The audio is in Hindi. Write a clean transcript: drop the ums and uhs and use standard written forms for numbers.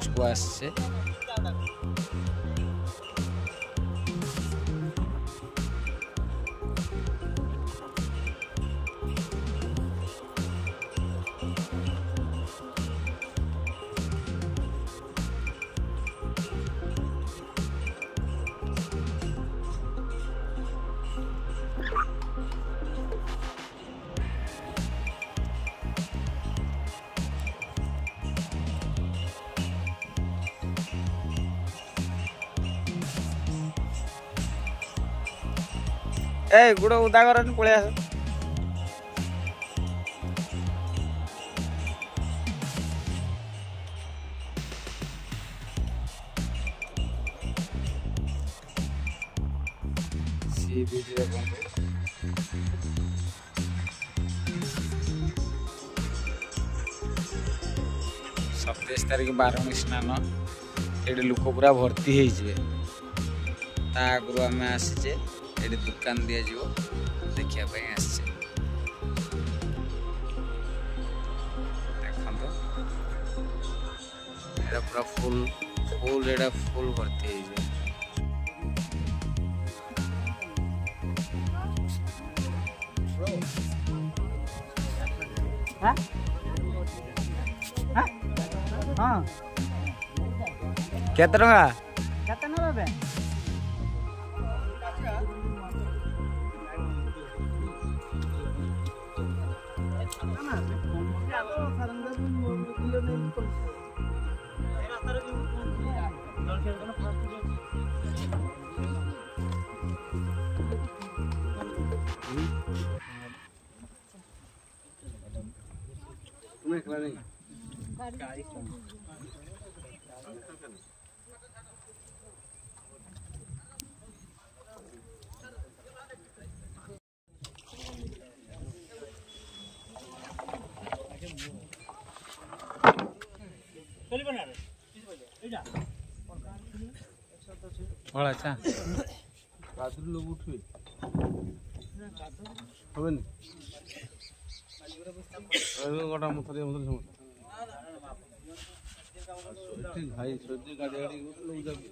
बीच को आसছে। ए गुड़ उदा कर पलि आस सी बीच 27 तारिख बारणी स्नान ये लोक पूरा भर्ती आगु आम आसीचे ये दुकान दि देखा देखो पूरा फुल फुल एटा फुल भर्ती केते टंका केते नबे तुम्हें खिला नहीं बड़ा अच्छा रात्रि लोग उठे हबेनी गोटा मुथरे मुथरे समस्या भाई सोची गाड़ी गाड़ी लोग जाबे